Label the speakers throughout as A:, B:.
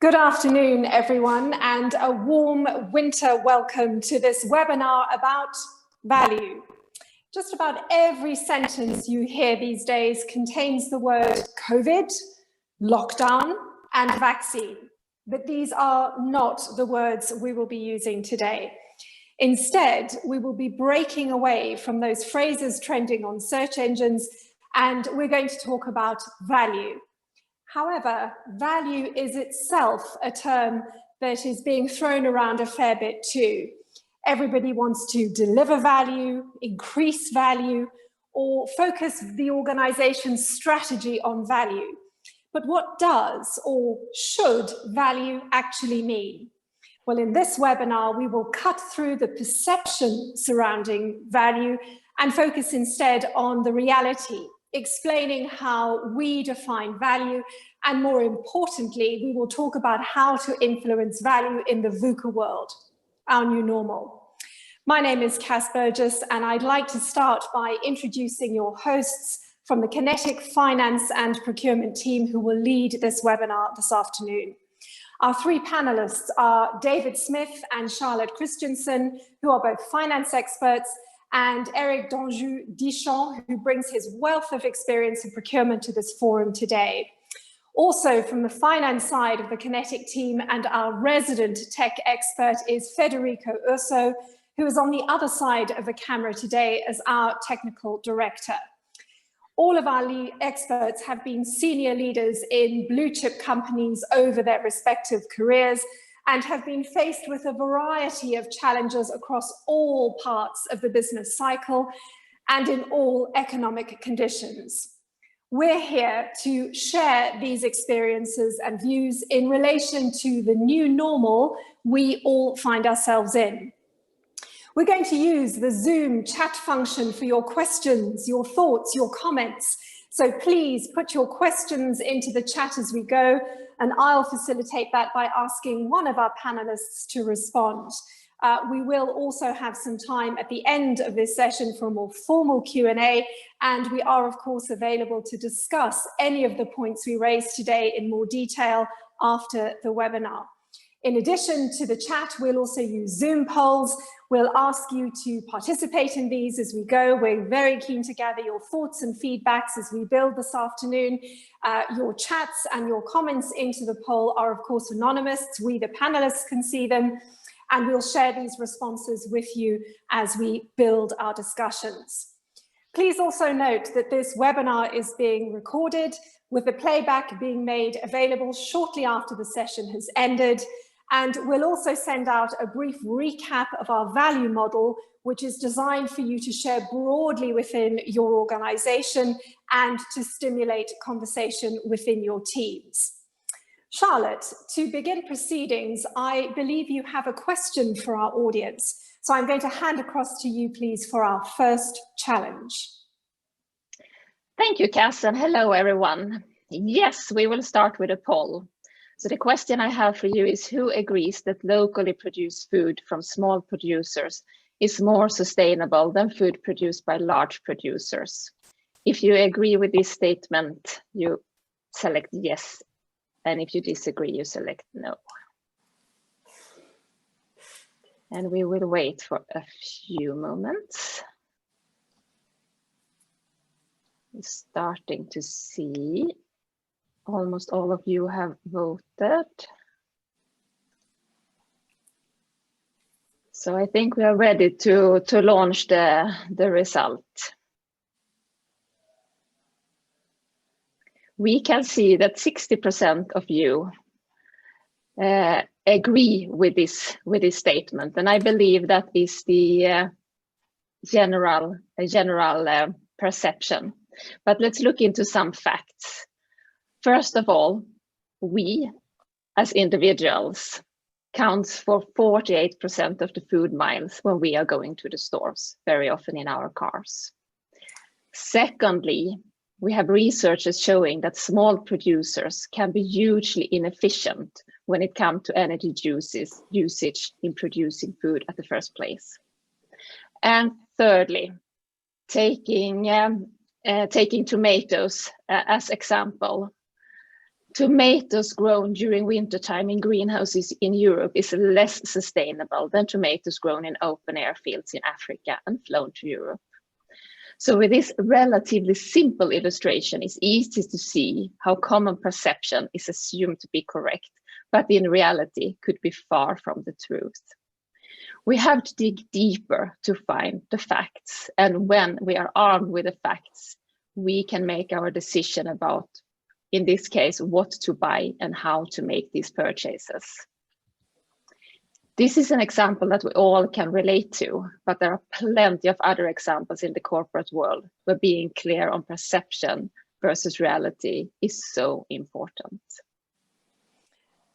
A: Good afternoon, everyone, and a warm winter welcome to this webinar about value. Just about every sentence you hear these days contains the word COVID, lockdown, and vaccine. But these are not the words we will be using today. Instead, we will be breaking away from those phrases trending on search engines, and we're going to talk about value. However, value is itself a term that is being thrown around a fair bit too. Everybody wants to deliver value, increase value, or focus the organization's strategy on value. But what does or should value actually mean? Well, in this webinar, we will cut through the perception surrounding value and focus instead on the reality, explaining how we define value, and more importantly, we will talk about how to influence value in the VUCA world, our new normal. My name is Cass Burgess, and I'd like to start by introducing your hosts from the Kinetic Finance and Procurement team who will lead this webinar this afternoon. Our three panelists are David Smith and Charlotte Christensen, who are both finance experts, and Eric Danjou-Dichon, who brings his wealth of experience in procurement to this forum today. Also from the finance side of the Kinetic team and our resident tech expert is Federico Urso, who is on the other side of the camera today as our technical director. All of our experts have been senior leaders in blue chip companies over their respective careers and have been faced with a variety of challenges across all parts of the business cycle and in all economic conditions. We're here to share these experiences and views in relation to the new normal we all find ourselves in. We're going to use the Zoom chat function for your questions, your thoughts, your comments. So please put your questions into the chat as we go, and I'll facilitate that by asking one of our panelists to respond. We will also have some time at the end of this session for a more formal Q&A, and we are of course available to discuss any of the points we raised today in more detail after the webinar. In addition to the chat, we'll also use Zoom polls. We'll ask you to participate in these as we go. We're very keen to gather your thoughts and feedbacks as we build this afternoon. Your chats and your comments into the poll are of course anonymous. We, the panelists, can see them, and we'll share these responses with you as we build our discussions. Please also note that this webinar is being recorded, with the playback being made available shortly after the session has ended. And we'll also send out a brief recap of our value model, which is designed for you to share broadly within your organization and to stimulate conversation within your teams. Charlotte, to begin proceedings, I believe you have a question for our audience. So I'm going to hand across to you, please, for our first challenge.
B: Thank you, Cass, and hello, everyone. Yes, we will start with a poll. So the question I have for you is, who agrees that locally produced food from small producers is more sustainable than food produced by large producers? If you agree with this statement, you select yes. And if you disagree, you select no. And we will wait for a few moments. We're starting to see almost all of you have voted. So I think we are ready to launch the result. We can see that 60% of you agree with this statement, and I believe that is the general perception. But let's look into some facts. First of all, we as individuals counts for 48% of the food miles when we are going to the stores, very often in our cars. Secondly, we have researchers showing that small producers can be hugely inefficient when it comes to energy usage in producing food at the first place. And thirdly, taking tomatoes as example, Tomatoes grown during wintertime in greenhouses in Europe is less sustainable than tomatoes grown in open air fields in Africa and flown to Europe. So with this relatively simple illustration, it's easy to see how common perception is assumed to be correct, but in reality could be far from the truth. We have to dig deeper to find the facts, and when we are armed with the facts, we can make our decision about, in this case, what to buy and how to make these purchases. This is an example that we all can relate to, but there are plenty of other examples in the corporate world where being clear on perception versus reality is so important.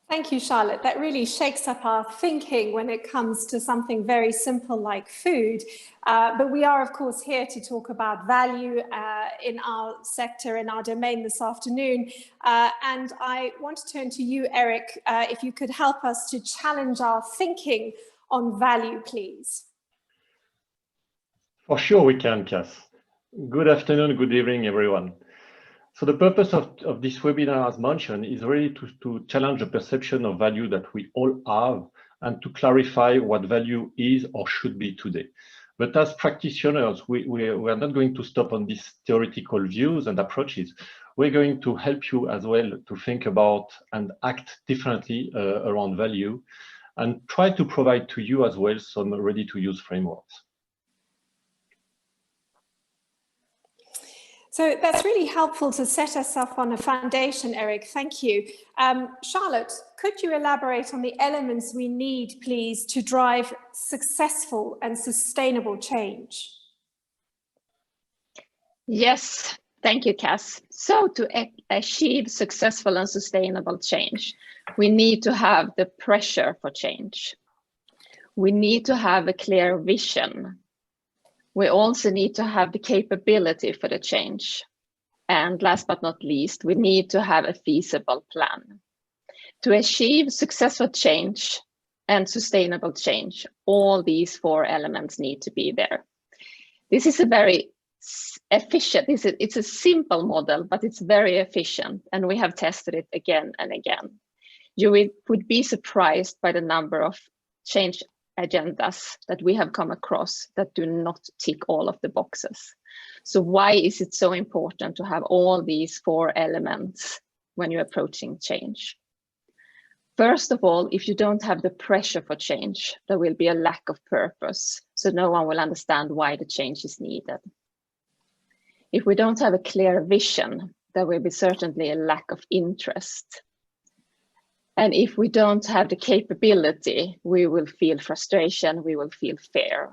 A: Thank you, Charlotte. That really shakes up our thinking when it comes to something very simple like food. But we are, of course, here to talk about value in our sector, in our domain this afternoon. And I want to turn to you, Eric, if you could help us to challenge our thinking on value, please.
C: For sure we can, Cass. Good afternoon, good evening, everyone. So the purpose of this webinar, as mentioned, is really to challenge the perception of value that we all have and to clarify what value is or should be today. But as practitioners, we are not going to stop on these theoretical views and approaches. We're going to help you as well to think about and act differently around value and try to provide to you as well some ready-to-use frameworks.
A: So that's really helpful to set us up on a foundation, Eric. Thank you. Charlotte, could you elaborate on the elements we need, please, to drive successful and sustainable change?
B: Yes, thank you, Cass. So to achieve successful and sustainable change, we need to have the pressure for change. We need to have a clear vision. We also need to have the capability for the change. And last but not least, we need to have a feasible plan. To achieve successful change and sustainable change, all these four elements need to be there. This is a very efficient, it's a simple model, but it's very efficient, and we have tested it again and again. You would be surprised by the number of change agendas that we have come across that do not tick all of the boxes. So why is it so important to have all these four elements when you're approaching change? First of all, if you don't have the pressure for change, there will be a lack of purpose. So no one will understand why the change is needed. If we don't have a clear vision, there will be certainly a lack of interest. And if we don't have the capability, we will feel frustration, we will feel fear.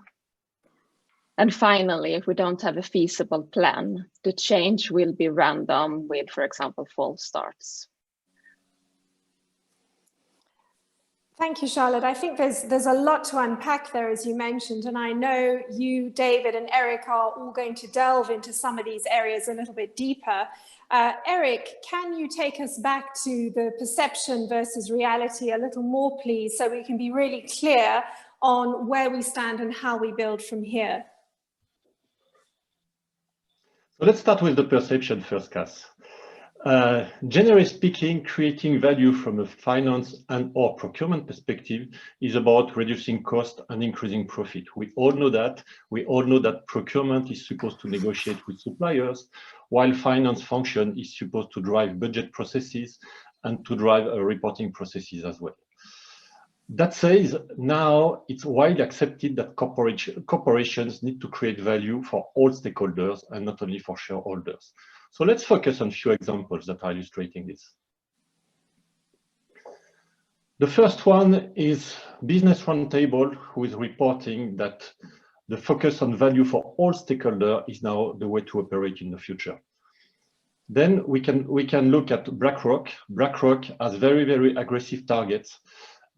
B: And finally, if we don't have a feasible plan, the change will be random with, for example, false starts.
A: Thank you, Charlotte. I think there's a lot to unpack there, as you mentioned, and I know you, David, and Eric are all going to delve into some of these areas a little bit deeper. Eric, can you take us back to the perception versus reality a little more, please, so we can be really clear on where we stand and how we build from here?
C: So let's start with the perception first, Cass. Generally speaking, creating value from a finance and or procurement perspective is about reducing cost and increasing profit. We all know that. We all know that procurement is supposed to negotiate with suppliers, while finance function is supposed to drive budget processes and to drive reporting processes as well. That says, now it's widely accepted that corporations need to create value for all stakeholders and not only for shareholders. So let's focus on a few examples that are illustrating this. The first one is Business Roundtable, who is reporting that the focus on value for all stakeholders is now the way to operate in the future. Then we can look at BlackRock. BlackRock has very, very aggressive targets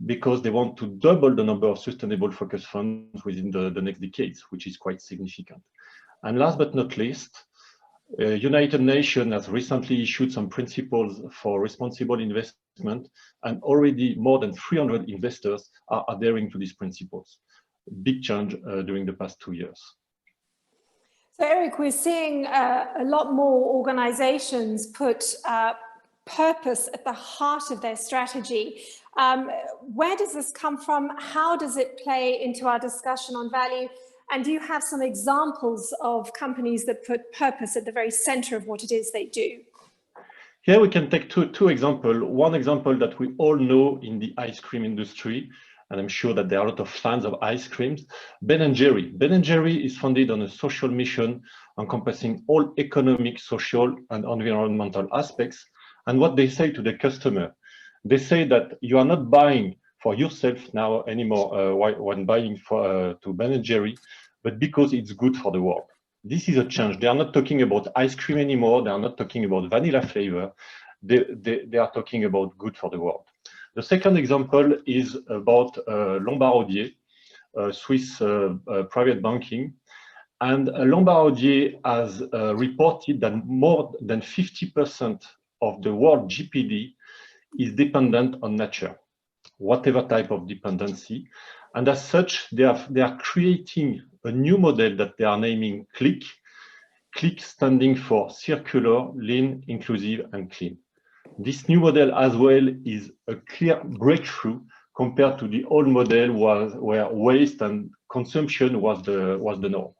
C: because they want to double the number of sustainable focus funds within the next decades, which is quite significant. And last but not least, United Nations has recently issued some principles for responsible investment, and already more than 300 investors are adhering to these principles. Big change during the past 2 years.
A: So Eric, we're seeing a lot more organizations put purpose at the heart of their strategy. Where does this come from? How does it play into our discussion on value? And do you have some examples of companies that put purpose at the very center of what it is they do?
C: Here we can take two examples. One example that we all know in the ice cream industry, and I'm sure that there are a lot of fans of ice creams, Ben & Jerry. Ben & Jerry is founded on a social mission encompassing all economic, social, and environmental aspects. And what they say to the customer, they say that you are not buying for yourself now anymore when buying to Ben & Jerry, but because it's good for the world. This is a change. They are not talking about ice cream anymore. They are not talking about vanilla flavor. They are talking about good for the world. The second example is about Lombard Odier, Swiss private banking. And Lombard Odier has reported that more than 50% of the world GDP is dependent on nature, whatever type of dependency. And as such, they are creating a new model that they are naming CLIC. CLIC standing for circular, lean, inclusive, and clean. This new model as well is a clear breakthrough compared to the old model where waste and consumption was the norm.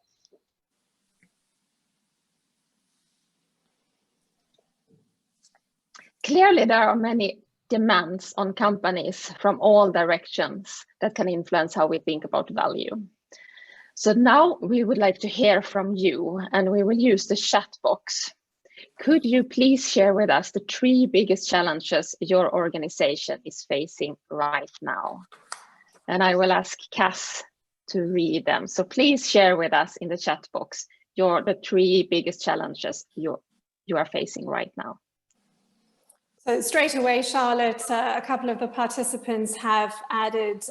B: Clearly, there are many demands on companies from all directions that can influence how we think about value. So now we would like to hear from you, and we will use the chat box. Could you please share with us the 3 biggest challenges your organization is facing right now? And I will ask Cass to read them. So please share with us in the chat box the 3 biggest challenges you are facing right now.
A: So straight away, Charlotte, a couple of the participants have added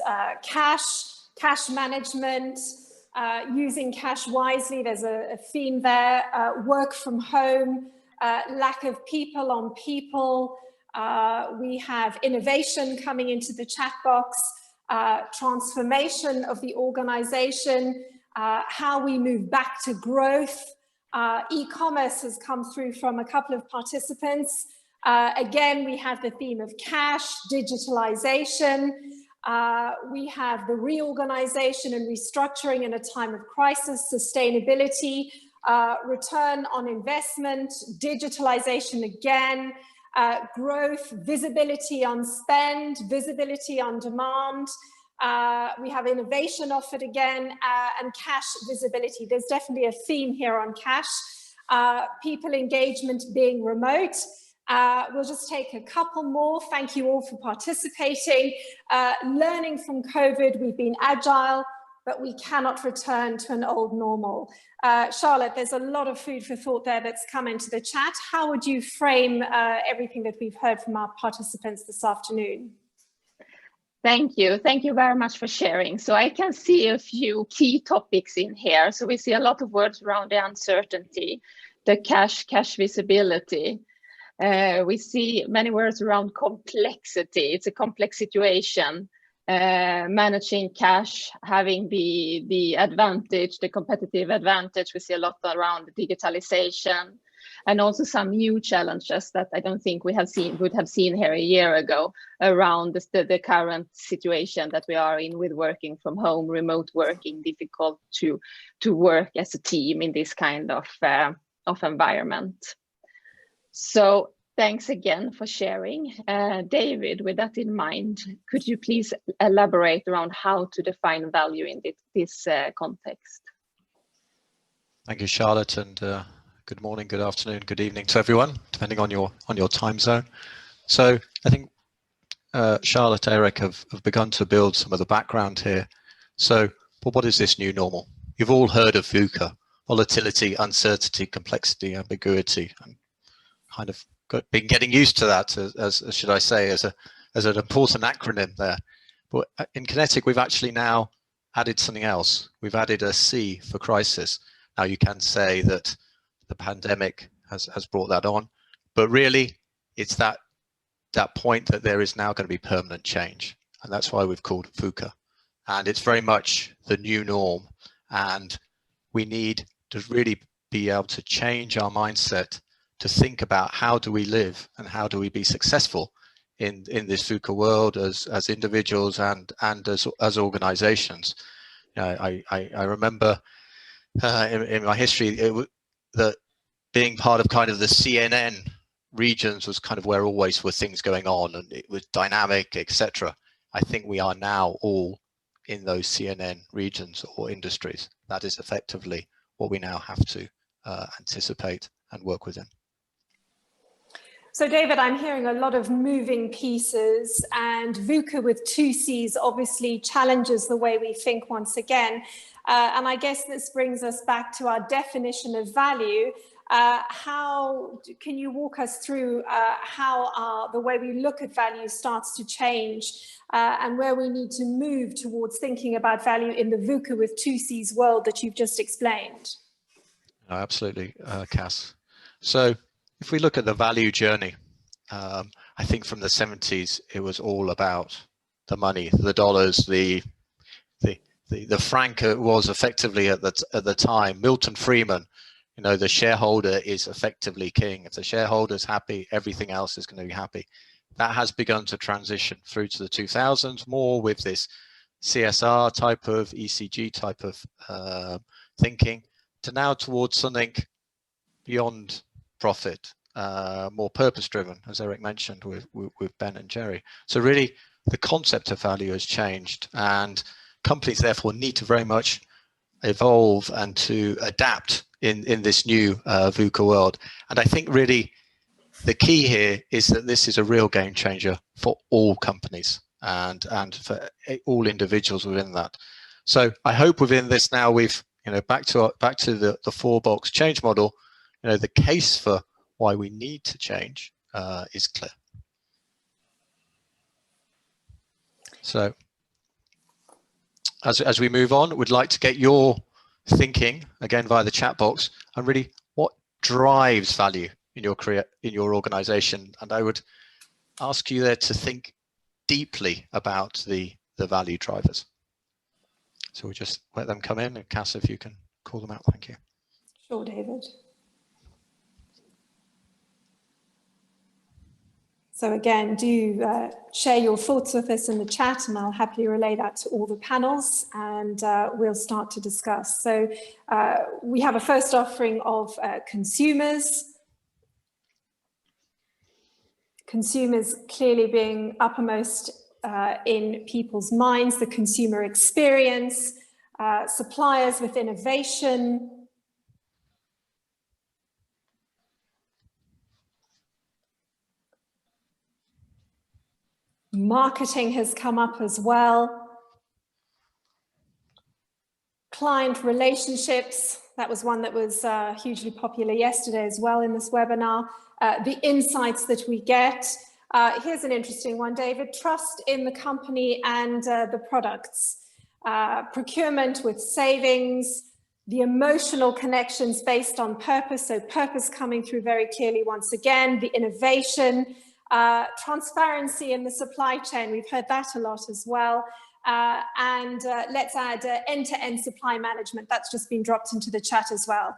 A: cash management, using cash wisely. There's a theme there, work from home, lack of people on people. We have innovation coming into the chat box, transformation of the organization, how we move back to growth. E-commerce has come through from a couple of participants. Again, we have the theme of cash, digitalization. We have the reorganization and restructuring in a time of crisis, sustainability, return on investment, digitalization again, growth, visibility on spend, visibility on demand. We have innovation offered again, and cash visibility. There's definitely a theme here on cash. People engagement being remote. We'll just take a couple more. Thank you all for participating. Learning from COVID, we've been agile, but we cannot return to an old normal. Charlotte, there's a lot of food for thought there that's come into the chat. How would you frame everything that we've heard from our participants this afternoon?
B: Thank you. Thank you very much for sharing. So I can see a few key topics in here. So we see a lot of words around the uncertainty, the cash visibility. We see many words around complexity. It's a complex situation. Managing cash, having the advantage, the competitive advantage. We see a lot around digitalization, and also some new challenges that I don't think would have seen here a year ago around the current situation that we are in with working from home, remote working, difficult to work as a team in this kind of environment. So thanks again for sharing. David, with that in mind, could you please elaborate around how to define value in this context?
D: Thank you, Charlotte, and good morning, good afternoon, good evening to everyone, depending on your time zone. So I think Charlotte, Eric have begun to build some of the background here. So, well, what is this new normal? You've all heard of VUCA: volatility, uncertainty, complexity, ambiguity, and kind of been getting used to that as should I say, as an important acronym there. But in Kinetic, we've actually now added something else. We've added a C for crisis. Now you can say that the pandemic has brought that on, but really it's that point that there is now going to be permanent change, and that's why we've called VUCA. And it's very much the new norm, and we need to really be able to change our mindset to think about how do we live and how do we be successful in this VUCA world as individuals and as organizations. You know, I remember in my history that being part of kind of the CNN regions was kind of where always were things going on, and it was dynamic, etc. I think we are now all in those CNN regions or industries. That is effectively what we now have to anticipate and work within.
A: So David, I'm hearing a lot of moving pieces, and VUCA with 2 C's obviously challenges the way we think once again. And I guess this brings us back to our definition of value. How can you walk us through how the way we look at value starts to change and where we need to move towards thinking about value in the VUCA with 2 C's world that you've just explained?
D: Oh, absolutely, Cass. So if we look at the value journey, I think from the 70s, it was all about the money, the dollars, the franc was effectively at the time. Milton Friedman, you know, the shareholder is effectively king. If the shareholder's happy, everything else is going to be happy. That has begun to transition through to the 2000s, more with this CSR type of ECG type of thinking, to now towards something beyond profit, more purpose-driven, as Eric mentioned with Ben and Jerry. So really, the concept of value has changed, and companies therefore need to very much evolve and to adapt in this new VUCA world. And I think really the key here is that this is a real game changer for all companies and for all individuals within that. So I hope within this now we've, you know, back to the 4-box change model, you know, the case for why we need to change is clear. So as we move on, we'd like to get your thinking again via the chat box and really what drives value in your career, in your organization. And I would ask you there to think deeply about the value drivers. So we'll just let them come in, and Cass, if you can call them out, thank you.
A: Sure, David. So again, do share your thoughts with us in the chat, and I'll happily relay that to all the panels, and we'll start to discuss. So we have a first offering of consumers. Consumers clearly being uppermost in people's minds, the consumer experience, suppliers with innovation, marketing has come up as well. Client relationships, that was one that was hugely popular yesterday as well in this webinar. The insights that we get. Here's an interesting one, David. Trust in the company and the products. Procurement with savings, the emotional connections based on purpose, so purpose coming through very clearly once again, the innovation, transparency in the supply chain, we've heard that a lot as well, and let's add end-to-end supply management, that's just been dropped into the chat as well.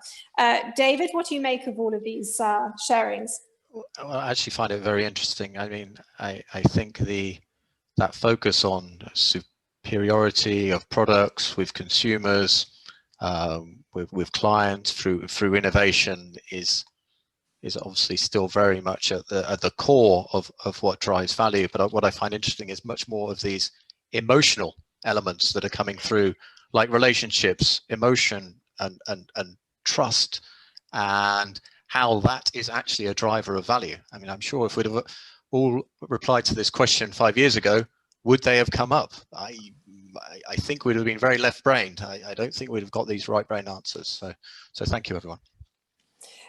A: David, what do you make of all of these sharings?
D: Well, I actually find it very interesting. I mean, I think that focus on superiority of products with consumers, with clients through innovation is obviously still very much at the core of what drives value. But what I find interesting is much more of these emotional elements that are coming through, like relationships, emotion, and trust, and how that is actually a driver of value. I mean, I'm sure if we'd have all replied to this question 5 years ago, would they have come up? I think we'd have been very left-brained. I don't think we'd have got these right-brain answers. So thank you, everyone.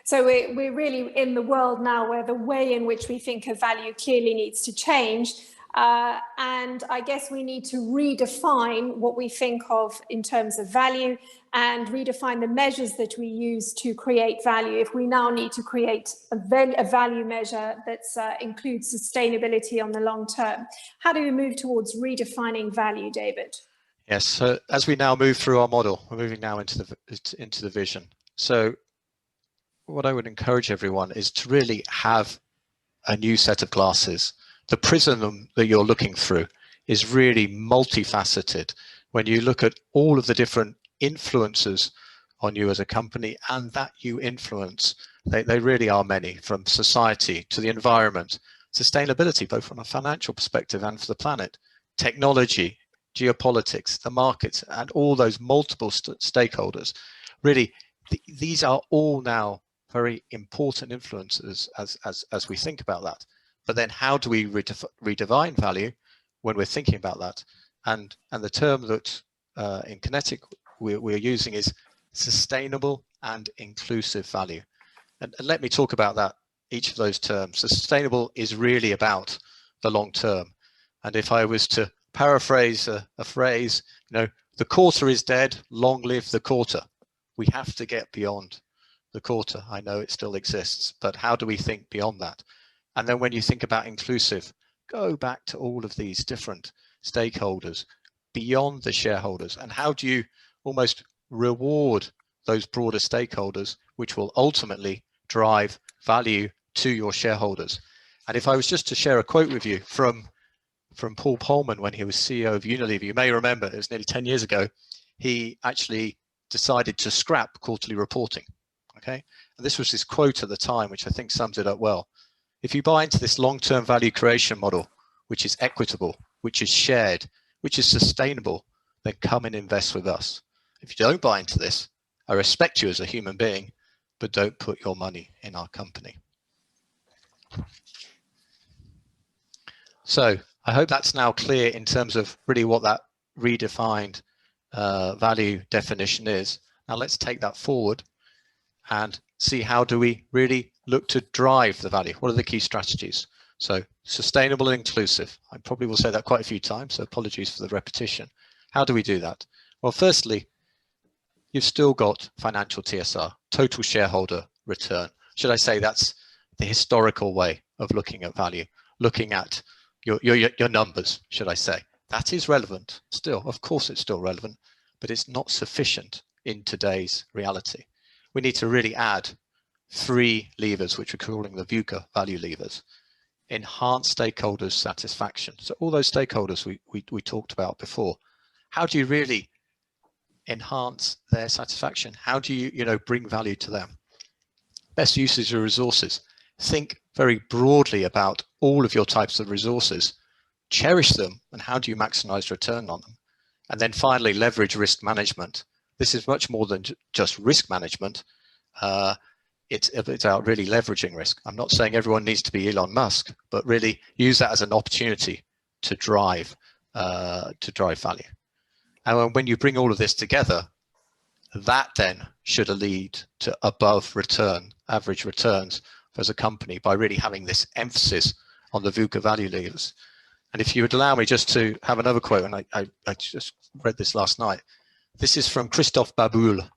A: So we're really in the world now where the way in which we think of value clearly needs to change. And I guess we need to redefine what we think of in terms of value and redefine the measures that we use to create value. If we now need to create a value measure that includes sustainability on the long term, how do we move towards redefining value, David?
D: Yes, so as we now move through our model, we're moving now into the vision. So what I would encourage everyone is to really have a new set of glasses. The prism that you're looking through is really multifaceted. When you look at all of the different influences on you as a company and that you influence, they really are many, from society to the environment, sustainability, both from a financial perspective and for the planet, technology, geopolitics, the markets, and all those multiple stakeholders. Really, these are all now very important influences as we think about that. But then how do we redefine value when we're thinking about that? And the term that in Kinetic we're using is sustainable and inclusive value. And let me talk about that, each of those terms. The sustainable is really about the long term. And if I was to paraphrase a phrase, the quarter is dead, long live the quarter. We have to get beyond the quarter. I know it still exists, but how do we think beyond that? And then when you think about inclusive, go back to all of these different stakeholders beyond the shareholders, and how do you almost reward those broader stakeholders, which will ultimately drive value to your shareholders. And if I was just to share a quote with you from Paul Polman when he was CEO of Unilever, you may remember it was nearly 10 years ago, he actually decided to scrap quarterly reporting. Okay, and this was his quote at the time, which I think sums it up well. If you buy into this long-term value creation model, which is equitable, which is shared, which is sustainable, then come and invest with us. If you don't buy into this, I respect you as a human being, but don't put your money in our company. So I hope that's now clear in terms of really what that redefined value definition is. Now let's take that forward and see how do we really look to drive the value. What are the key strategies? So sustainable and inclusive. I probably will say that quite a few times, so apologies for the repetition. How do we do that? Well, firstly, you've still got financial TSR, total shareholder return. Should I say that's the historical way of looking at value, looking at your numbers, should I say. That is relevant still. Of course, it's still relevant, but it's not sufficient in today's reality. We need to really add 3 levers, which we're calling the VUCA value levers. Enhance stakeholders' satisfaction. So all those stakeholders we talked about before, how do you really enhance their satisfaction? How do you bring value to them? Best usage of resources. Think very broadly about all of your types of resources. Cherish them, and how do you maximize return on them? And then finally, leverage risk management. This is much more than just risk management. It's about really leveraging risk. I'm not saying everyone needs to be Elon Musk, but really use that as an opportunity to drive value. And when you bring all of this together, that then should lead to above average returns as a company by really having this emphasis on the VUCA value levers. And if you would allow me just to have another quote, and I just read this last night. This is from Christophe Baboul,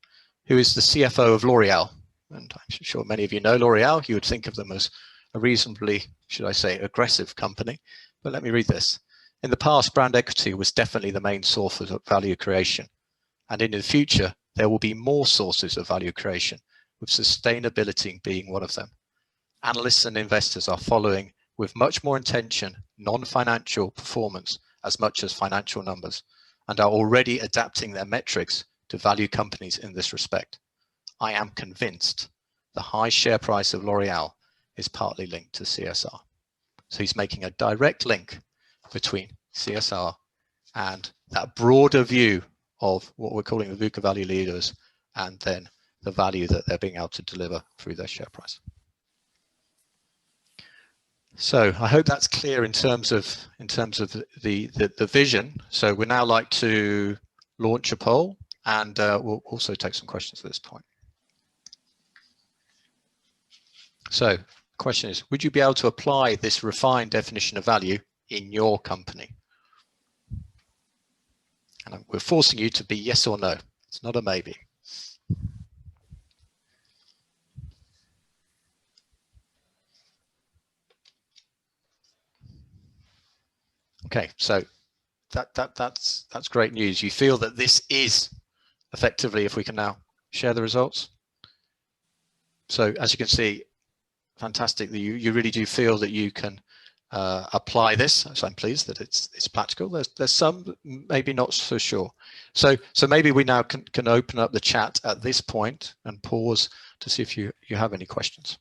D: who is the CFO of L'Oreal. And I'm sure many of you know L'Oreal. You would think of them as a reasonably, should I say, aggressive company. But let me read this. In the past, brand equity was definitely the main source of value creation. And in the future, there will be more sources of value creation, with sustainability being one of them. Analysts and investors are following with much more intention non-financial performance as much as financial numbers, and are already adapting their metrics to value companies in this respect. I am convinced the high share price of L'Oreal is partly linked to CSR. So he's making a direct link between CSR and that broader view of what we're calling the VUCA value leaders, and then the value that they're being able to deliver through their share price. So I hope that's clear in terms of the vision. So we'd now like to launch a poll, and we'll also take some questions at this point. So the question is, would you be able to apply this refined definition of value in your company? And we're forcing you to be yes or no. It's not a maybe. Okay, so that's great news. You feel that this is effectively, if we can now share the results. So as you can see, fantastic that you really do feel that you can apply this. So I'm pleased that it's practical. There's some maybe not so sure. So maybe we now can open up the chat at this point and pause to see if you have any questions.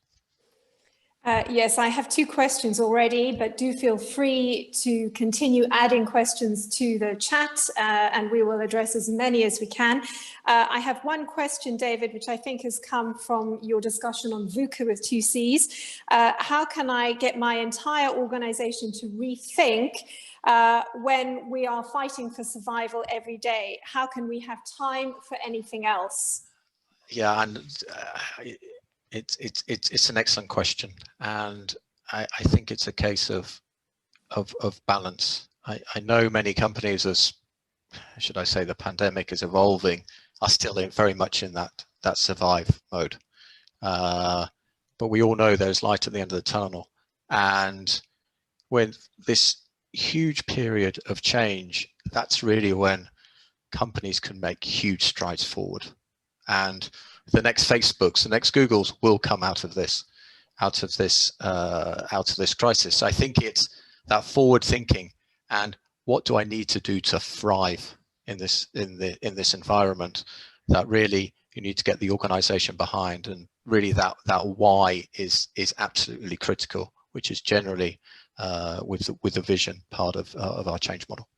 A: Yes, I have 2 questions already, but do feel free to continue adding questions to the chat and we will address as many as we can. I have one question, David, which I think has come from your discussion on VUCA with 2 Cs. How can I get my entire organization to rethink when we are fighting for survival every day? How can we have time for anything else?
D: Yeah, and it's an excellent question, and I think it's a case of balance. I know many companies, as should I say, the pandemic is evolving, are still very much in that survive mode. But we all know there's light at the end of the tunnel, and when this huge period of change, that's really when companies can make huge strides forward. And the next Facebooks, the next Googles will come out of this crisis. So I think it's that forward thinking and what do I need to do to thrive in this environment, that really you need to get the organization behind, and really that why is absolutely critical, which is generally with the vision part of our change model.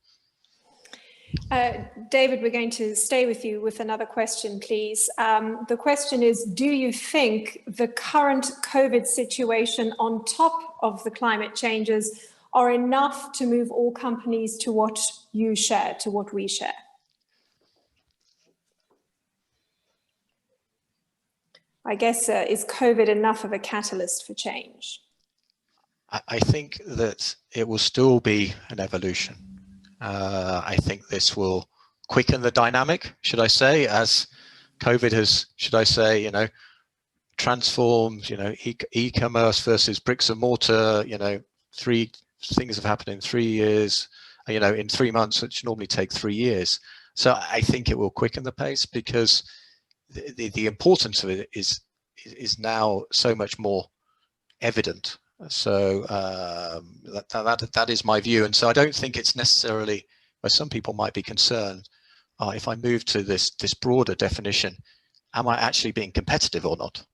A: David, we're going to stay with you with another question, please. The question is, do you think the current COVID situation on top of the climate changes are enough to move all companies to what you share, to what we share? I guess, is COVID enough of a catalyst for change?
D: I think that it will still be an evolution. I think this will quicken the dynamic, should I say, as COVID has, should I say, transformed, e-commerce versus bricks and mortar, 3 things have happened in 3 years, in 3 months, which normally take 3 years. So I think it will quicken the pace, because the importance of it is now so much more evident. So that is my view, and so I don't think it's necessarily, where some people might be concerned, if I move to this broader definition, am I actually being competitive or not?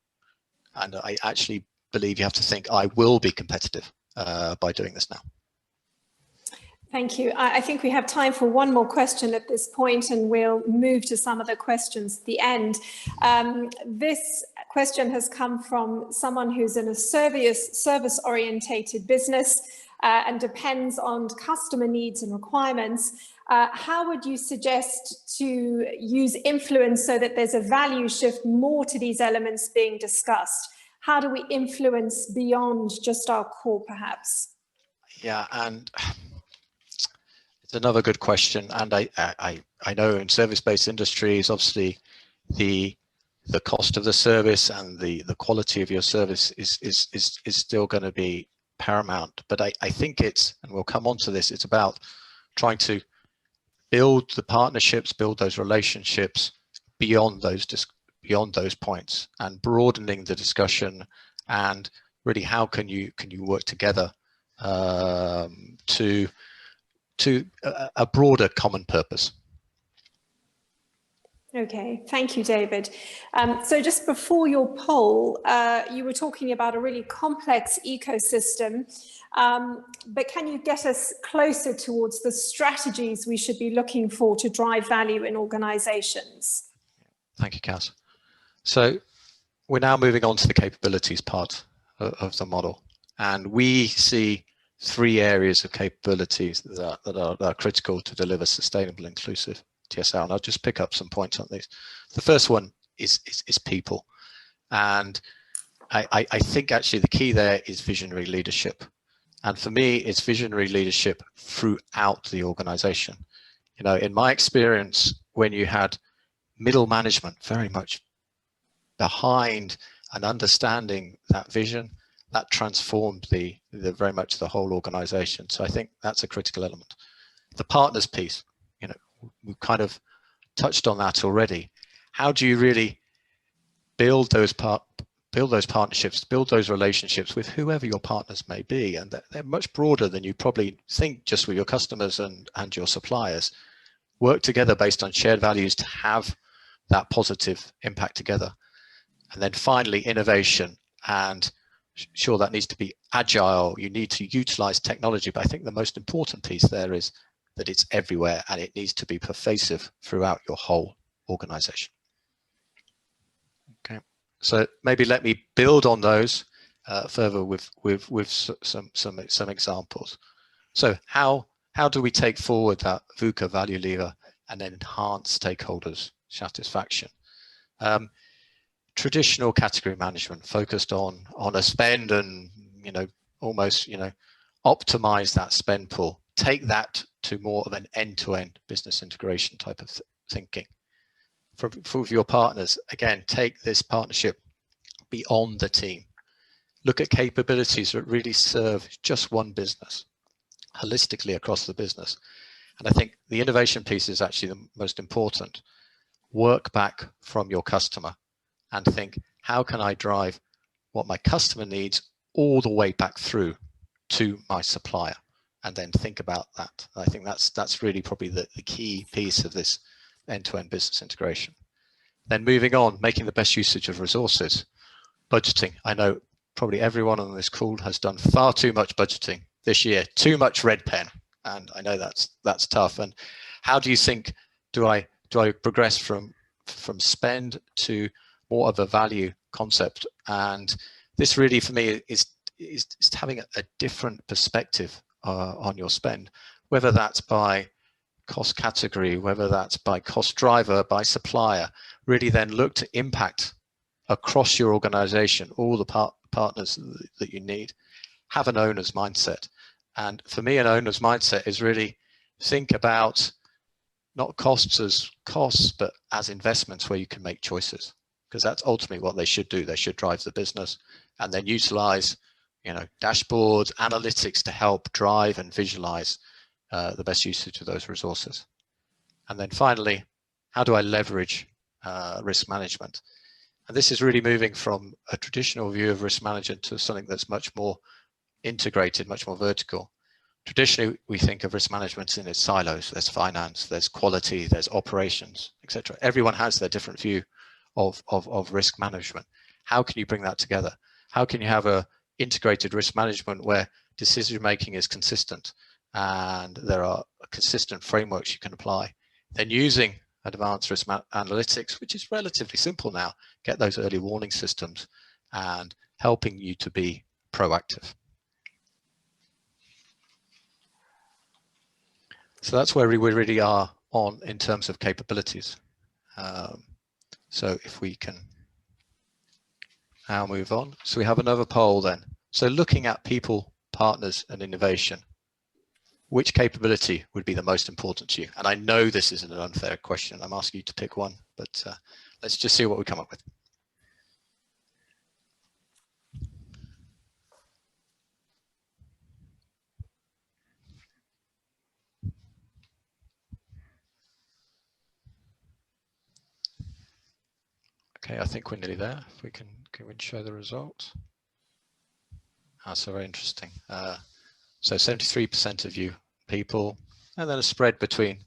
D: And I actually believe you have to think I will be competitive by doing this now.
A: Thank you. I think we have time for one more question at this point, and we'll move to some of the questions at the end. This question has come from someone who's in a service-orientated business and depends on customer needs and requirements. How would you suggest to use influence so that there's a value shift more to these elements being discussed? How do we influence beyond just our core, perhaps?
D: Yeah, and it's another good question, and I know in service-based industries, obviously the cost of the service and the quality of your service is still going to be paramount. But I think it's, and we'll come on to this, it's about trying to build the partnerships, build those relationships beyond those points, and broadening the discussion, and really how can you work together to a broader common purpose.
A: Okay, thank you, David. So just before your poll, you were talking about a really complex ecosystem, but can you get us closer towards the strategies we should be looking for to drive value in organizations?
D: Thank you, Cass. So we're now moving on to the capabilities part of the model, and we see 3 areas of capabilities that are critical to deliver sustainable, inclusive TSR, and I'll just pick up some points on these. The first one is people, and I think actually the key there is visionary leadership, and for me it's visionary leadership throughout the organization. In my experience, when you had middle management very much behind and understanding that vision, that transformed the very much the whole organization. So I think that's a critical element. The partners piece, we've kind of touched on that already. How do you really build those build those partnerships, build those relationships with whoever your partners may be. And they're much broader than you probably think, just with your customers and your suppliers. Work together based on shared values to have that positive impact together. And then finally, innovation. And sure, that needs to be agile. You need to utilize technology. But I think the most important piece there is that it's everywhere and it needs to be pervasive throughout your whole organization. Okay, so maybe let me build on those further with some examples. So how do we take forward that VUCA value lever and then enhance stakeholders' satisfaction? Traditional category management focused on a spend and almost optimize that spend pool. Take that to more of an end-to-end business integration type of thinking. For your partners, again, take this partnership beyond the team. Look at capabilities that really serve just one business, holistically across the business. And I think the innovation piece is actually the most important. Work back from your customer and think, how can I drive what my customer needs all the way back through to my supplier? And then think about that. I think that's really probably the key piece of this end-to-end business integration. Then moving on, making the best usage of resources. Budgeting. I know probably everyone on this call has done far too much budgeting this year, too much red pen. And I know that's tough. And how do you think, do I progress from spend to more of a value concept? And this really for me is having a different perspective on your spend, whether that's by cost category, whether that's by cost driver, by supplier. Really then look to impact across your organization, all the partners that you need. Have an owner's mindset. And for me, an owner's mindset is really think about not costs as costs, but as investments where you can make choices, because that's ultimately what they should do. They should drive the business and then utilize dashboards, analytics to help drive and visualize the best usage of those resources. And then finally, how do I leverage risk management? And this is really moving from a traditional view of risk management to something that's much more integrated, much more vertical. Traditionally, we think of risk management in its silos. There's finance, there's quality, there's operations, etc. Everyone has their different view of risk management. How can you bring that together? How can you have a integrated risk management where decision making is consistent and there are consistent frameworks you can apply? Then using advanced risk analytics, which is relatively simple now, get those early warning systems and helping you to be proactive. So that's where we really are on in terms of capabilities. So if we can now move on. So we have another poll then. So looking at people, partners, and innovation, which capability would be the most important to you? And I know this isn't an unfair question. I'm asking you to pick one, but let's just see what we come up with. Okay, I think we're nearly there. If we can we show the results? So very interesting. So 73% of you people, and then a spread between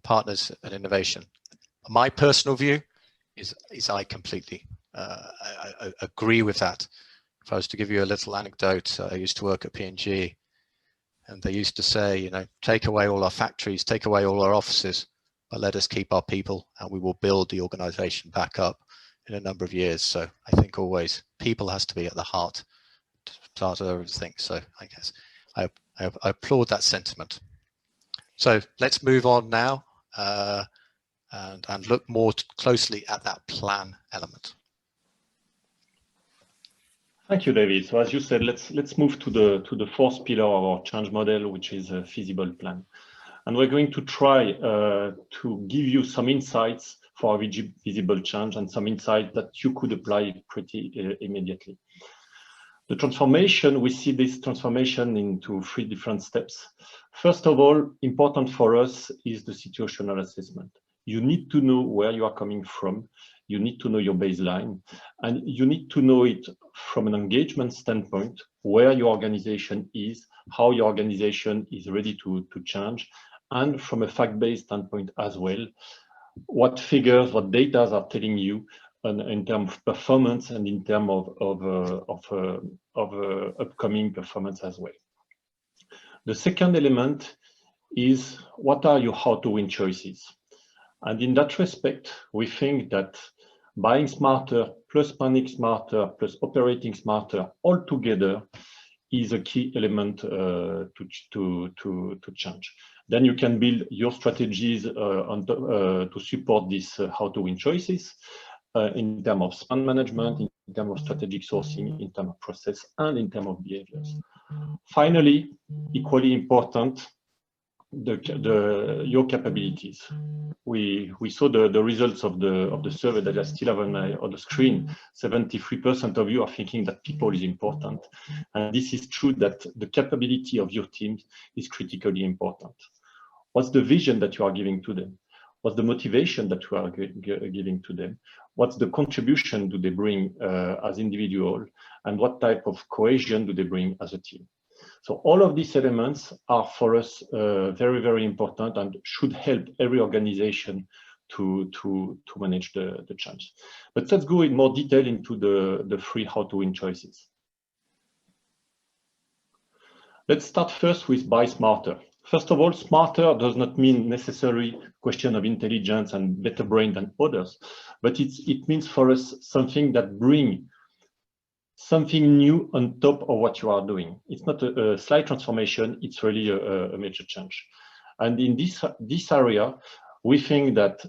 D: partners and innovation. My personal view is I completely I agree with that. If I was to give you a little anecdote, I used to work at P&G, and they used to say, take away all our factories, take away all our offices, but let us keep our people, and we will build the organization back up in a number of years. So I think always people has to be at the heart of everything. So I guess I applaud that sentiment. So let's move on now and look more closely at that plan element.
C: Thank you, David. So as you said, let's move to the fourth pillar of our change model, which is a feasible plan. And we're going to try to give you some insights for our visible change and some insights that you could apply pretty immediately. The transformation, we see this transformation into 3 different steps. First of all, important for us is the situational assessment. You need to know where you are coming from you need to know your baseline, and you need to know it from an engagement standpoint, where your organization is, how your organization is ready to change, and from a fact-based standpoint as well, what figures, what data are telling you in terms of performance and in terms of upcoming performance as well. The second element is, what are your how to win choices? And in that respect, we think that buying smarter plus planning smarter plus operating smarter all together is a key element to change. Then you can build your strategies to support this how to win choices in terms of spend management, in terms of strategic sourcing, in terms of process, and in terms of behaviors. Finally, equally important, your capabilities. We saw the results of the survey that I still have on the screen. 73% of you are thinking that people is important, and this is true, that the capability of your team is critically important. What's the vision that you are giving to them? What's the motivation that you are giving to them? What's the contribution do they bring as individual, and what type of cohesion do they bring as a team? So all of these elements are for us very, very important and should help every organization to manage the change. But let's go in more detail into the three how to win choices. Let's start first with buy smarter. First of all, smarter does not mean necessarily question of intelligence and better brain than others, but it means for us something that brings something new on top of what you are doing. It's not a slight transformation, it's really a major change. And in this area, we think that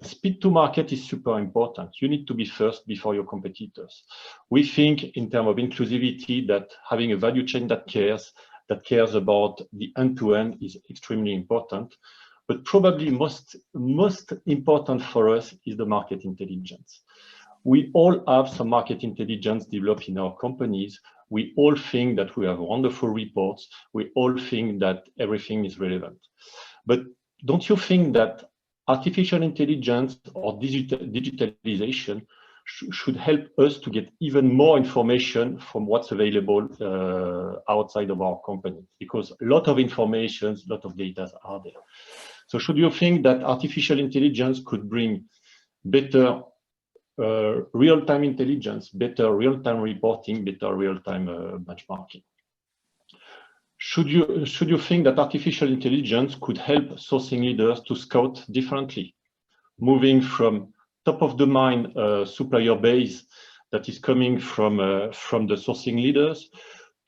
C: speed to market is super important. You need to be first before your competitors. We think in terms of inclusivity that having a value chain that cares about the end-to-end is extremely important. But probably most important for us is the market intelligence. We all have some market intelligence developed in our companies. We all think that we have wonderful reports. We all think that everything is relevant. But don't you think that artificial intelligence or digitalization should help us to get even more information from what's available outside of our company? Because a lot of information, a lot of data are there. So should you think that artificial intelligence could bring better real-time intelligence, better real-time reporting, better real-time benchmarking? Should you think that artificial intelligence could help sourcing leaders to scout differently, moving from top of the mind supplier base that is coming from the sourcing leaders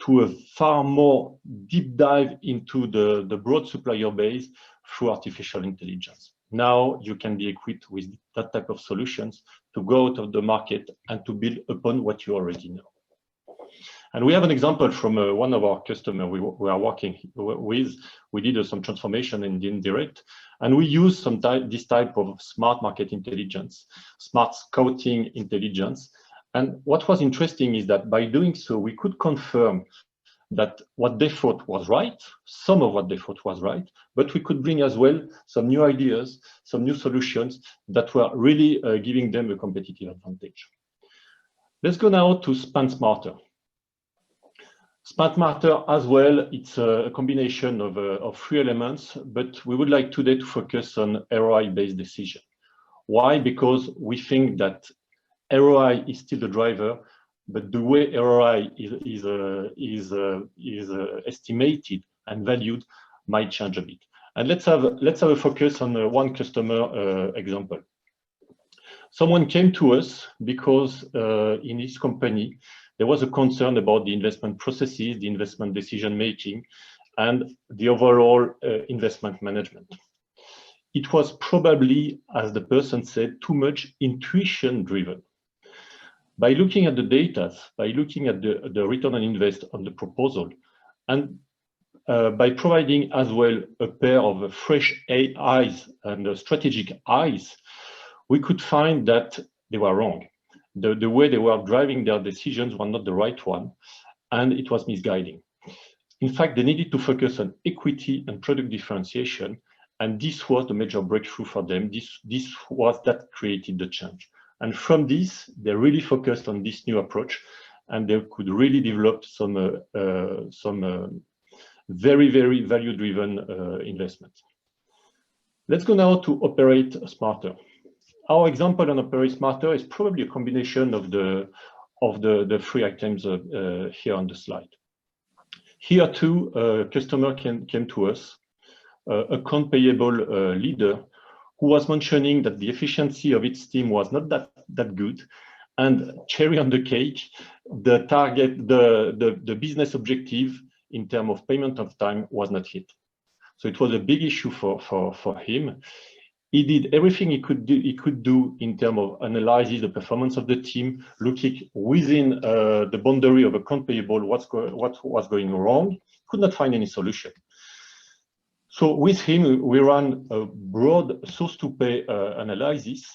C: to a far more deep dive into the broad supplier base through artificial intelligence? Now you can be equipped with that type of solutions to go out of the market and to build upon what you already know. And we have an example from one of our customers we are working with. We did some transformation in the indirect, and we use this type of smart market intelligence, smart scouting intelligence. And what was interesting is that by doing so, we could confirm that what they thought was right, some of what they thought was right, but we could bring as well some new ideas, some new solutions that were really giving them a competitive advantage. Let's go now to spend smarter. Spend smarter as well, it's a combination of three elements, but we would like today to focus on ROI-based decision. Why? Because we think that ROI is still the driver, but the way ROI is estimated and valued might change a bit. And let's have a focus on one customer example. Someone came to us because in his company there was a concern about the investment processes, the investment decision making, and the overall investment management. It was probably, as the person said, too much intuition driven. By looking at the data, by looking at the return on invest on the proposal, and by providing as well a pair of fresh eyes and strategic eyes, we could find that they were wrong. The way they were driving their decisions were not the right one, and it was misguiding. In fact, they needed to focus on equity and product differentiation, and this was the major breakthrough for them. This was that created the change. And from this, they really focused on this new approach, and they could really develop some very, very value-driven investments. Let's go now to operate smarter. Our example on operate smarter is probably a combination of the three items here on the slide. Here too, a customer came to us, account payable leader, who was mentioning that the efficiency of its team was not that good, and cherry on the cake, the target, the business objective in terms of payment of time was not hit. So it was a big issue for him. He did everything he could do in terms of analyzing the performance of the team, looking within the boundary of account payable, what was going wrong, could not find any solution. So with him, we ran a broad source to pay analysis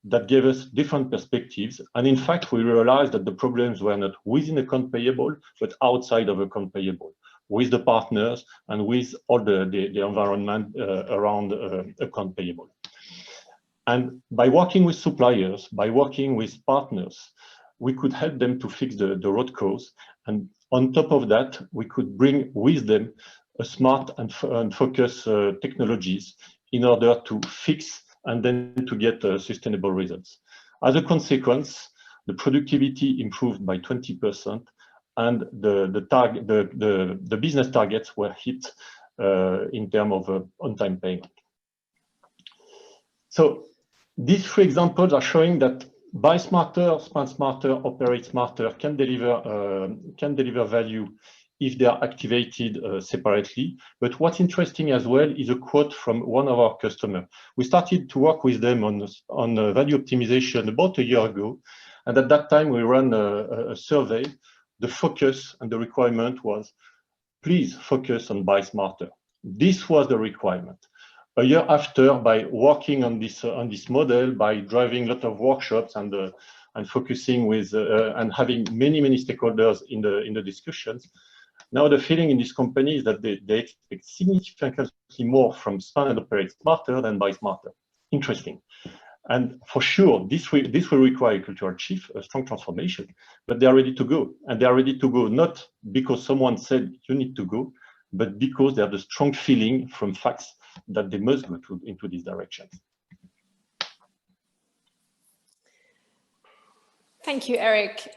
C: that gave us different perspectives. And in fact, we realized that the problems were not within account payable, but outside of account payable, with the partners and with all the environment around account payable. And by working with suppliers, by working with partners, we could help them to fix the root cause. And on top of that, we could bring with them a smart and focused technologies in order to fix and then to get sustainable results. As a consequence, the productivity improved by 20%, and the business targets were hit in terms of on-time payment. So these three examples are showing that buy smarter, spend smarter, operate smarter can deliver value if they are activated separately. But what's interesting as well is a quote from one of our customers. We started to work with them on value optimization about a year ago, and at that time we ran a survey. The focus and the requirement was, please focus on buy smarter. This was the requirement. A year after, by working on this model, by driving a lot of workshops and focusing with and having many stakeholders in the discussions, now the feeling in this company is that they expect significantly more from spend and operate smarter than buy smarter. Interesting. And for sure, this will require a cultural shift, a strong transformation, but they are ready to go. And they are ready to go not because someone said you need to go, but because they have the strong feeling from facts that they must go into this direction.
A: Thank you, Eric.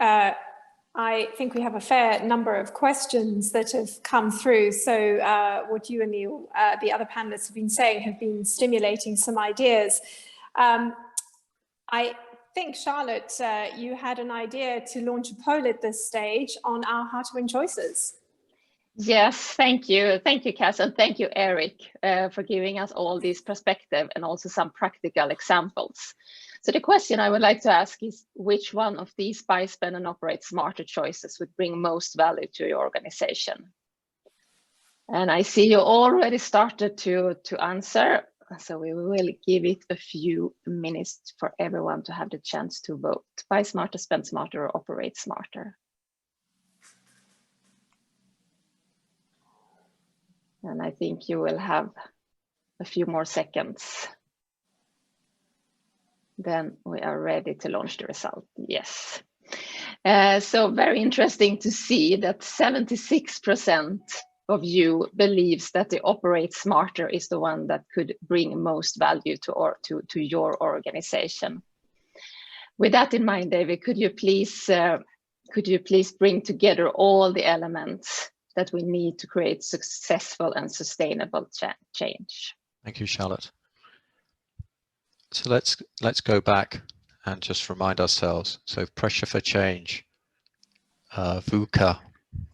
A: I think we have a fair number of questions that have come through. So what you and the other panelists have been saying have been stimulating some ideas. I think, Charlotte, you had an idea to launch a poll at this stage on our How to Win choices.
B: Yes, thank you. Thank you, Cass, and thank you, Eric, for giving us all this perspective and also some practical examples. So the question I would like to ask is, which one of these buy, spend, and operate smarter choices would bring most value to your organization? And I see you already started to answer, so we will give it a few minutes for everyone to have the chance to vote. Buy smarter, spend smarter, or operate smarter. And I think you will have a few more seconds. Then we are ready to launch the result. Yes. So very interesting to see that 76% of you believes that the operate smarter is the one that could bring most value to your organization. With that in mind, David, could you please bring together all the elements that we need to create successful and sustainable change?
D: Thank you, Charlotte. So let's go back and just remind ourselves. So pressure for change, VUCA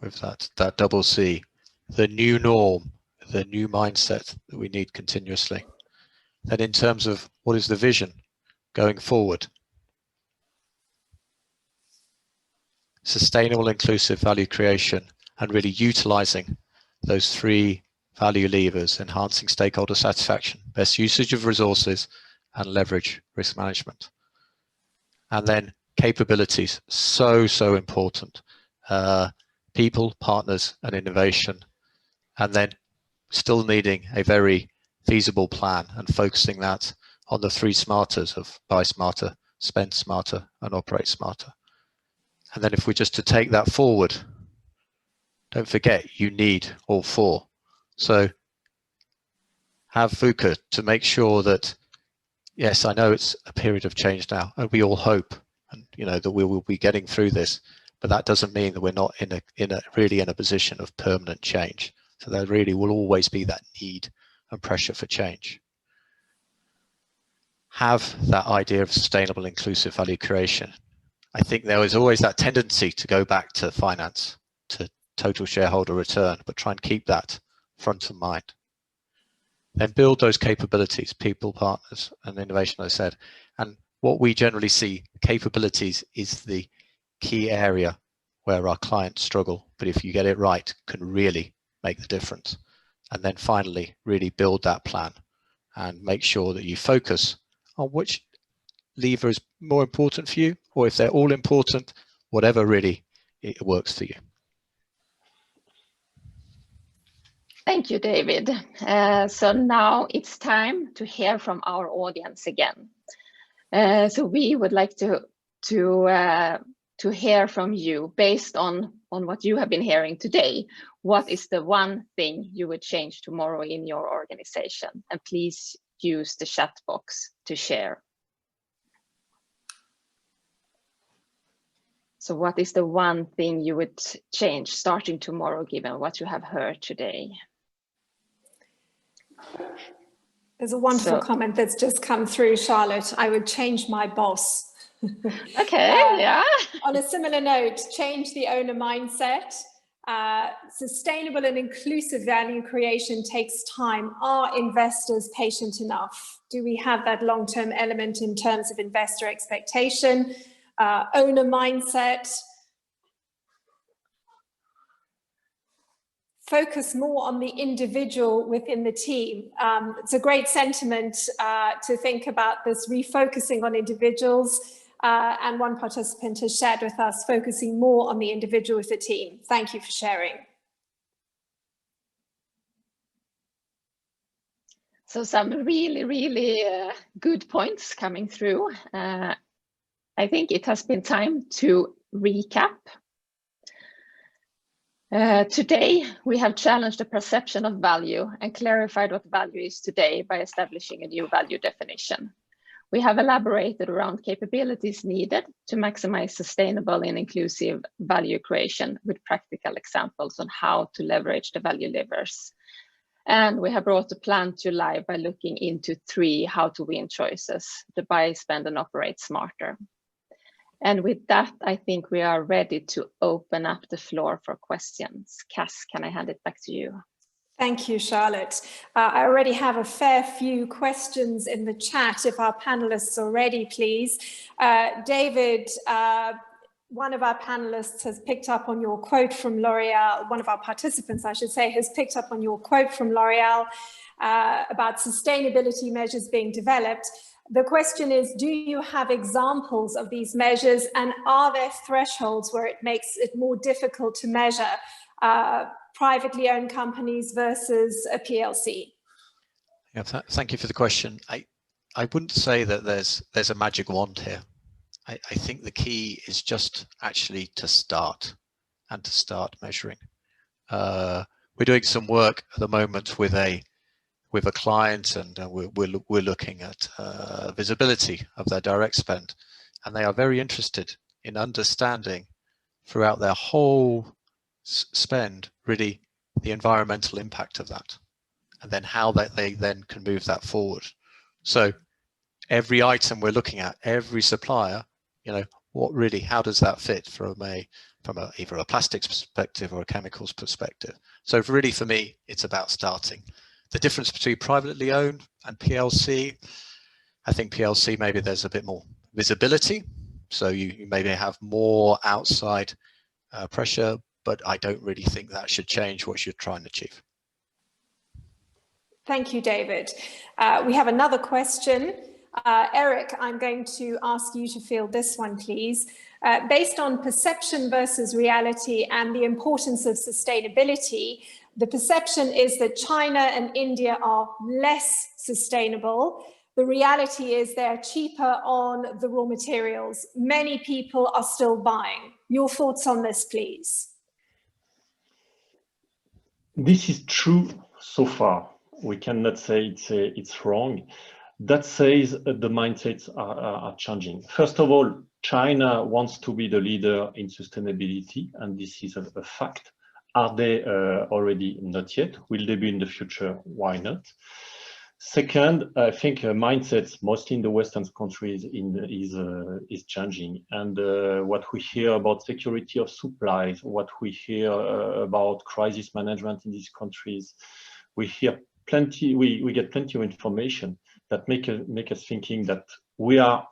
D: with that double C, the new norm, the new mindset that we need continuously. Then in terms of what is the vision going forward, sustainable, inclusive value creation, and really utilizing those three value levers: enhancing stakeholder satisfaction, best usage of resources, and leverage risk management. And then capabilities, so important. People, partners, and innovation. And then still needing a very feasible plan and focusing that on the three smarters of buy smarter, spend smarter and operate smarter. And then if we're just to take that forward, don't forget you need all four. So have VUCA to make sure that, yes, I know it's a period of change now, and we all hope, and that we will be getting through this, but that doesn't mean that we're not really in a position of permanent change. So there really will always be that need and pressure for change. Have that idea of sustainable, inclusive value creation. I think there is always that tendency to go back to finance, to total shareholder return, but try and keep that front of mind. Then build those capabilities, people, partners, and innovation, as I said. And what we generally see, capabilities is the key area where our clients struggle, but if you get it right, can really make the difference. And then finally, really build that plan and make sure that you focus on which lever is more important for you, or if they're all important, whatever really it works for you.
B: Thank you, David. So now it's time to hear from our audience again. So we would like to hear from you based on what you have been hearing today. What is the one thing you would change tomorrow in your organization? And please use the chat box to share. So what is the one thing you would change starting tomorrow, given what you have heard today?
A: There's a wonderful comment that's just come through, Charlotte. I would change my boss.
B: Okay, yeah.
A: On a similar note, change the owner mindset. Sustainable and inclusive value creation takes time. Are investors patient enough? Do we have that long-term element in terms of investor expectation? Owner mindset. Focus more on the individual within the team. It's a great sentiment to think about this refocusing on individuals. And one participant has shared with us, focusing more on the individual with the team. Thank you for sharing.
B: So some really, really good points coming through. I think it has been time to recap. Today, we have challenged the perception of value and clarified what value is today by establishing a new value definition. We have elaborated around capabilities needed to maximize sustainable and inclusive value creation with practical examples on how to leverage the value levers. And we have brought the plan to life by looking into 3 how to win choices: the buy, spend, and operate smarter. And with that, I think we are ready to open up the floor for questions. Cass, can I hand it back to you?
A: Thank you, Charlotte. I already have a fair few questions in the chat, if our panelists are ready, please. David, one of our panelists has picked up on your quote from L'Oreal. One of our participants, I should say, has picked up on your quote from L'Oreal about sustainability measures being developed. The question is, do you have examples of these measures, and are there thresholds where it makes it more difficult to measure privately owned companies versus a PLC?
D: Yeah, thank you for the question. I wouldn't say that there's a magic wand here. I think the key is just actually to start and to start measuring. We're doing some work at the moment with a client, and we're looking at visibility of their direct spend, and they are very interested in understanding throughout their whole spend really the environmental impact of that, and then how they then can move that forward. So every item we're looking at, every supplier, how does that fit from either a plastics perspective or a chemicals perspective? So really, for me, it's about starting. The difference between privately owned and PLC, I think PLC, maybe there's a bit more visibility, so you maybe have more outside pressure, but I don't really think that should change what you're trying to achieve.
A: Thank you, David. We have another question. Eric, I'm going to ask you to field this one, please. Based on perception versus reality and the importance of sustainability, the perception is that China and India are less sustainable, The reality is they're cheaper on the raw materials. Many people are still buying. Your thoughts on this, please?
C: This is true so far. We cannot say it's wrong. That says the mindsets are changing. First of all, China wants to be the leader in sustainability, and this is a fact. Are they already? Not yet. Will they be in the future? Why not? Second, I think mindsets, mostly in the Western countries, is changing. And what we hear about security of supplies, what we hear about crisis management in these countries, we hear plenty. We get plenty of information that make us thinking that we are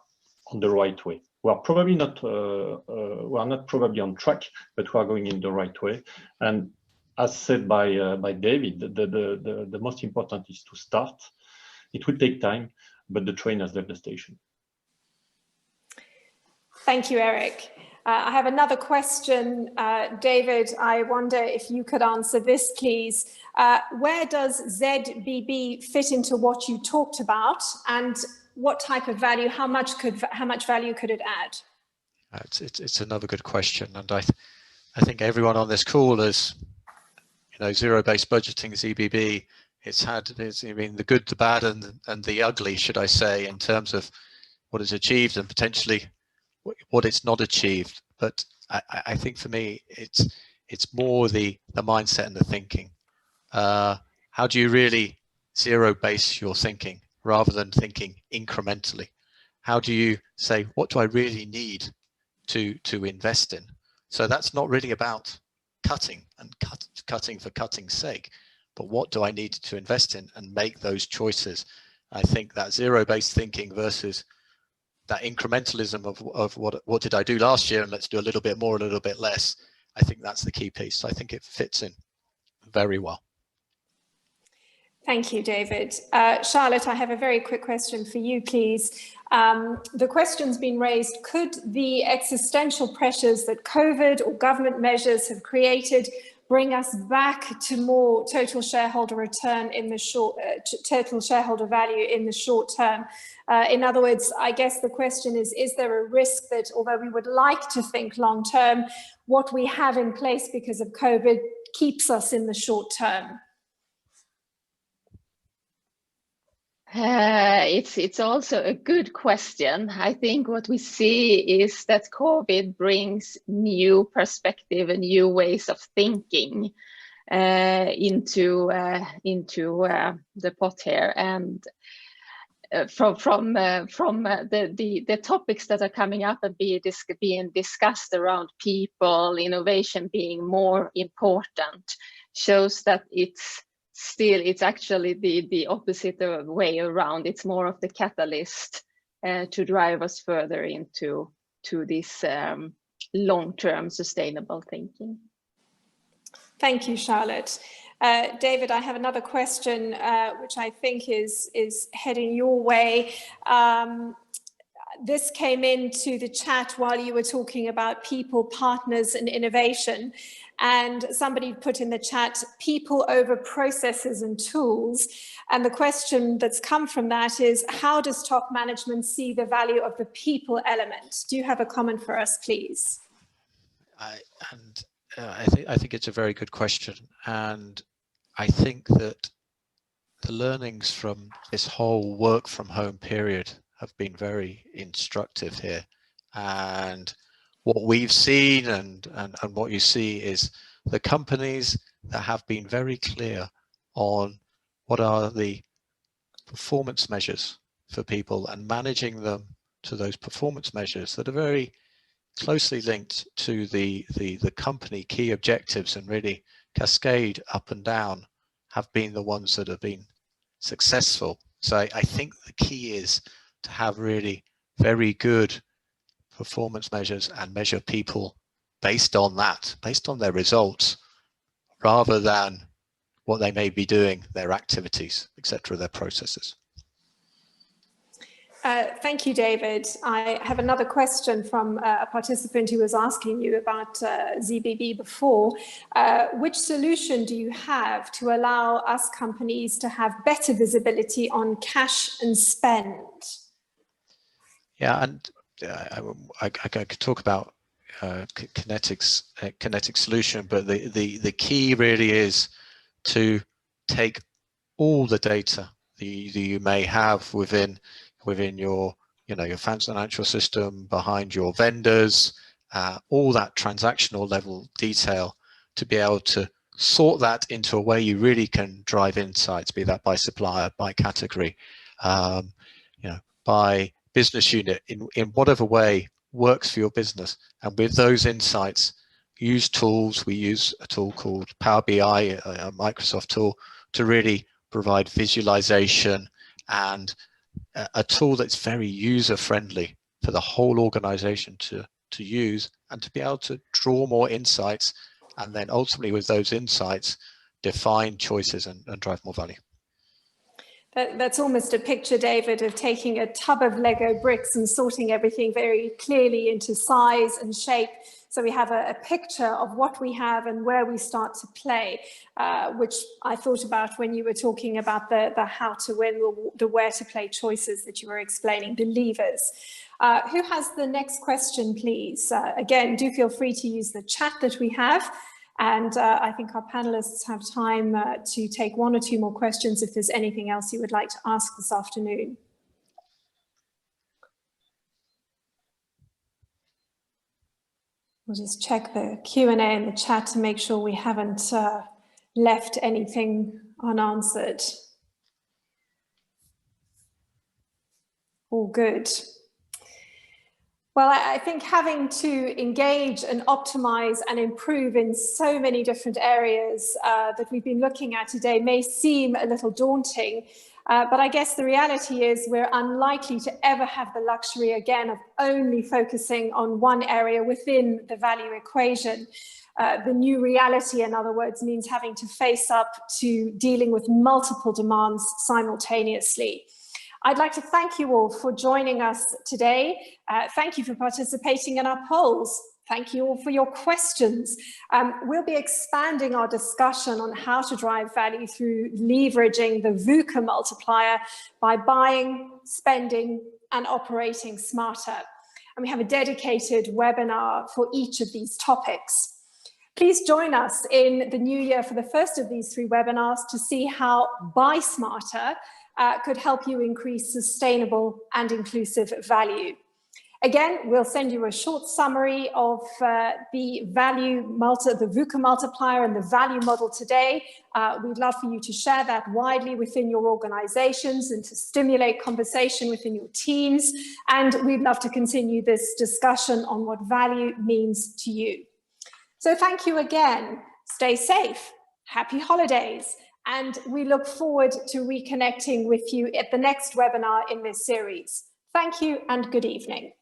C: on the right way. We are probably not. We are not probably on track, but we are going in the right way. And as said by David, the most important is to start. It will take time, but the train has left the station.
A: Thank you, Eric. I have another question. David, I wonder if you could answer this, please. Where does ZBB fit into what you talked about, and what type of value, how much value could it add?
D: It's another good question, and I think everyone on this call is, zero-based budgeting, ZBB. It's the good, the bad, and the ugly, should I say, in terms of what is achieved and potentially what it's not achieved. But I think for me, it's more the mindset and the thinking. How do you really zero-base your thinking rather than thinking incrementally? How do you say, what do I really need to invest in? So that's not really about cutting and cutting for cutting's sake, but what do I need to invest in and make those choices? I think that zero-based thinking versus that incrementalism of what did I do last year and let's do a little bit more, a little bit less. I think that's the key piece. So I think it fits in very well.
A: Thank you, David. Charlotte, I have a very quick question for you, please. The question's been raised, could the existential pressures that COVID or government measures have created bring us back to more total shareholder return in the total shareholder value in the short term? In other words, I guess the question is there a risk that although we would like to think long term, what we have in place because of COVID keeps us in the short term?
B: It's also a good question. I think what we see is that COVID brings new perspective and new ways of thinking into the pot here, and from the topics that are coming up and being discussed around people, innovation being more important, shows that it's actually the opposite way around. It's more of the catalyst to drive us further into this long-term sustainable thinking.
A: Thank you, Charlotte. David, I have another question, which I think is heading your way. This came into the chat while you were talking about people, partners, and innovation. And somebody put in the chat, people over processes and tools. And the question that's come from that is, how does top management see the value of the people element? Do you have a comment for us, please?
D: I think it's a very good question. And I think that the learnings from this whole work from home period have been very instructive here. And what we've seen and what you see is the companies that have been very clear on what are the performance measures for people and managing them to those performance measures that are very closely linked to the company key objectives and really cascade up and down have been the ones that have been successful. So I think the key is to have really very good performance measures and measure people based on that, based on their results, rather than what they may be doing, their activities, etc., their processes.
A: Thank you, David. I have another question from a participant who was asking you about ZBB before. Which solution do you have to allow us companies to have better visibility on cash and spend?
D: Yeah, and I could talk about Kinetic's Kinetic solution, but the key really is to take all the data that you may have within your your financial system, behind your vendors, all that transactional level detail, to be able to sort that into a way you really can drive insights, be that by supplier, by category, by business unit, in whatever way works for your business. And with those insights, use tools. We use a tool called Power BI, a Microsoft tool, to really provide visualization, and a tool that's very user friendly for the whole organization to use, and to be able to draw more insights, and then ultimately with those insights define choices and drive more value.
A: That's almost a picture, David, of taking a tub of Lego bricks and sorting everything very clearly into size and shape. So we have a picture of what we have and where we start to play, which I thought about when you were talking about the how to win, the where to play choices that you were explaining, the levers. Who has the next question, please? Again, do feel free to use the chat that we have. And I think our panelists have time to take one or two more questions if there's anything else you would like to ask this afternoon. We'll just check the Q&A in the chat to make sure we haven't left anything unanswered. All good. Well, I think having to engage and optimize and improve in so many different areas that we've been looking at today may seem a little daunting, but I guess the reality is we're unlikely to ever have the luxury again of only focusing on one area within the value equation. The new reality, in other words, means having to face up to dealing with multiple demands simultaneously. I'd like to thank you all for joining us today. Thank you for participating in our polls. Thank you all for your questions. We'll be expanding our discussion on how to drive value through leveraging the VUCA multiplier by buying, spending, and operating smarter. And we have a dedicated webinar for each of these topics. Please join us in the new year for the first of these 3 webinars to see how Buy Smarter could help you increase sustainable and inclusive value. Again, we'll send you a short summary of the VUCA multiplier and the value model today. We'd love for you to share that widely within your organizations and to stimulate conversation within your teams. And we'd love to continue this discussion on what value means to you. So thank you again. Stay safe. Happy holidays. And we look forward to reconnecting with you at the next webinar in this series. Thank you and good evening.